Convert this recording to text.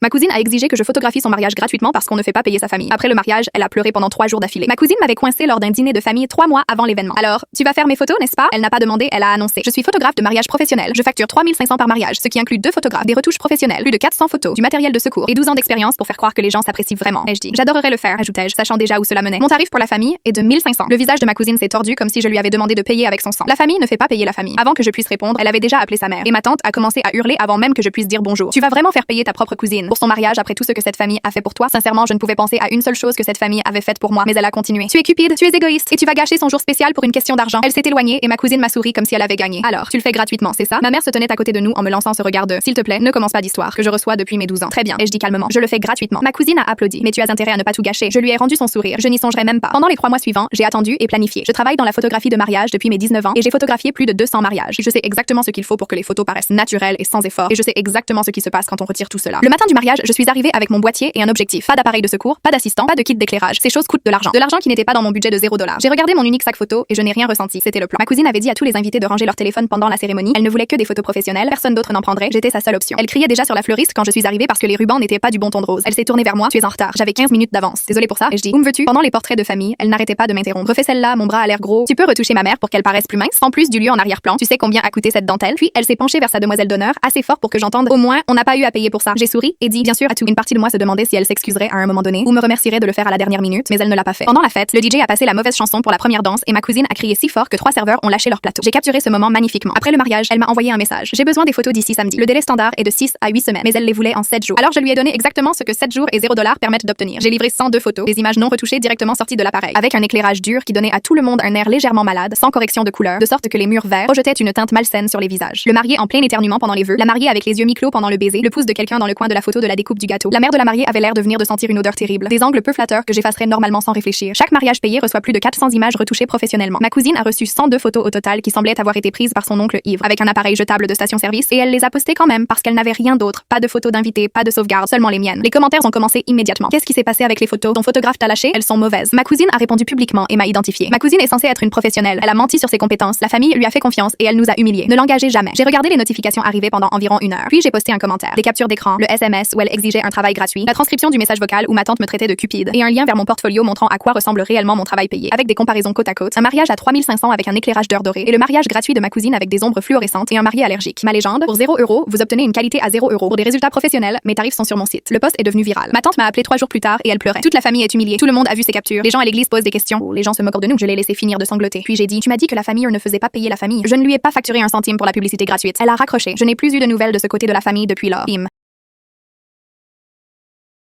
Ma cousine a exigé que je photographie son mariage gratuitement parce qu'on ne fait pas payer sa famille. Après le mariage, elle a pleuré pendant 3 jours d'affilée. Ma cousine m'avait coincé lors d'un dîner de famille 3 mois avant l'événement. Alors, tu vas faire mes photos, n'est-ce pas? Elle n'a pas demandé, elle a annoncé. Je suis photographe de mariage professionnel. Je facture 3500 par mariage, ce qui inclut 2 photographes, des retouches professionnelles, plus de 400 photos, du matériel de secours et 12 ans d'expérience pour faire croire que les gens s'apprécient vraiment. Ai-je dit. J'adorerais le faire, ajoutai-je, sachant déjà où cela menait. Mon tarif pour la famille est de 1500. Le visage de ma cousine s'est tordu comme si je lui avais demandé de payer avec son sang. La famille ne fait pas payer la famille. Avant que je puisse répondre, elle avait déjà appelé sa mère. Et ma tante a commencé à hurler avant même que je puisse dire bonjour. Tu vas vraiment faire payer ta propre cousine pour son mariage après tout ce que cette famille a fait pour toi? Sincèrement, je ne pouvais penser à une seule chose que cette famille avait faite pour moi, mais elle a continué. Tu es cupide, tu es égoïste et tu vas gâcher son jour spécial pour une question d'argent. Elle s'est éloignée et ma cousine m'a souri comme si elle avait gagné. Alors, tu le fais gratuitement, c'est ça? Ma mère se tenait à côté de nous en me lançant ce regard de s'il te plaît, ne commence pas d'histoire que je reçois depuis mes 12 ans. Très bien, et je dis calmement, je le fais gratuitement. Ma cousine a applaudi, mais tu as intérêt à ne pas tout gâcher. Je lui ai rendu son sourire. Je n'y songerai même pas. Pendant les 3 mois suivants, j'ai attendu et planifié. Je travaille dans la photographie de mariage depuis mes 19 ans et j'ai photographié plus de 200 mariages. Je sais exactement ce qu'il faut pour que les photos paraissent naturelles et sans effort et je sais exactement ce qui se passe quand on retire tout cela. Le matin du mariage, je suis arrivée avec mon boîtier et un objectif. Pas d'appareil de secours, pas d'assistant, pas de kit d'éclairage. Ces choses coûtent de l'argent. De l'argent qui n'était pas dans mon budget de $0. J'ai regardé mon unique sac photo et je n'ai rien ressenti. C'était le plan. Ma cousine avait dit à tous les invités de ranger leur téléphone pendant la cérémonie. Elle ne voulait que des photos professionnelles. Personne d'autre n'en prendrait. J'étais sa seule option. Elle criait déjà sur la fleuriste quand je suis arrivée parce que les rubans n'étaient pas du bon ton de rose. Elle s'est tournée vers moi. Tu es en retard. J'avais 15 minutes d'avance. Désolée pour ça. Et je dis, où me veux-tu? Pendant les portraits de famille, elle n'arrêtait pas de m'interrompre. Refais celle-là, mon bras a l'air gros. Tu peux retoucher ma mère pour qu'elle paraisse plus mince. En plus du lieu en arrière-plan. Tu sais combien a coûté cette dentelle? Puis elle s'est penchée vers sa demoiselle d'honneur assez fort pour que j'entende. Au moins, on n'a pas eu à payer pour ça. J'ai souri et dit bien sûr à tout. Une partie de moi se demandait si elle s'excuserait à un moment donné ou me remercierait de le faire à la dernière minute, mais elle ne l'a pas fait. Pendant la fête, le DJ a passé la mauvaise chanson pour la première danse et ma cousine a crié si fort que 3 serveurs ont lâché leur plateau. J'ai capturé ce moment magnifiquement. Après le mariage, elle m'a envoyé un message. J'ai besoin des photos d'ici samedi. Le délai standard est de 6 à 8 semaines, mais elle les voulait en 7 jours. Alors je lui ai donné exactement ce que 7 jours et $0 permettent d'obtenir. J'ai livré 102 photos, des images non retouchées directement sorties de l'appareil, avec un éclairage dur qui donnait à tout le monde un air légèrement malade, sans correction de couleur, de sorte que les murs verts projetaient une teinte malsaine sur les visages. Le marié en plein éternuement pendant les vœux, la mariée avec les yeux mi-clos pendant le baiser, le pouce de quelqu'un dans le coin de la photo de la découpe du gâteau. La mère de la mariée avait l'air de venir de sentir une odeur terrible. Des angles peu flatteurs que j'effacerais normalement sans réfléchir. Chaque mariage payé reçoit plus de 400 images retouchées professionnellement. Ma cousine a reçu 102 photos au total qui semblaient avoir été prises par son oncle ivre avec un appareil jetable de station-service et elle les a postées quand même parce qu'elle n'avait rien d'autre. Pas de photos d'invités, pas de sauvegarde, seulement les miennes. Les commentaires ont commencé immédiatement. Qu'est-ce qui s'est passé avec les photos? Ton photographe t'a lâché? Elles sont mauvaises. Ma cousine a répondu publiquement et m'a identifiée. Ma cousine est censée être une professionnelle. Elle a menti sur ses compétences. La famille lui a fait confiance et elle nous a humiliés. Ne l'engagez jamais. J'ai regardé les notifications arriver pendant environ 1 heure. Puis j'ai posté un commentaire, des captures d'écran, le SMS où elle exigeait un travail gratuit, la transcription du message vocal où ma tante me traitait de cupide et un lien vers mon portfolio montrant à quoi ressemble réellement mon travail payé, avec des comparaisons côte à côte, un mariage à 3500 avec un éclairage d'heure dorée et le mariage gratuit de ma cousine avec des ombres fluorescentes et un marié allergique. Ma légende, pour €0, vous obtenez une qualité à €0. Pour des résultats professionnels, mes tarifs sont sur mon site. Le post est devenu viral. Ma tante m'a appelé 3 jours plus tard et elle pleurait. Toute la famille est humiliée. Tout le monde a vu ses captures. Les gens à l'église posent des questions. Oh, les gens se moquent de nous. Je l'ai laissé finir de sangloter. Puis j'ai dit, tu m'as dit que la famille ne faisait pas payer la famille. Je ne lui ai pas facturé un centime pour la publicité gratuite. Elle a raccroché. Je n'ai plus eu de nouvelles de ce côté de la famille depuis lors. Bim.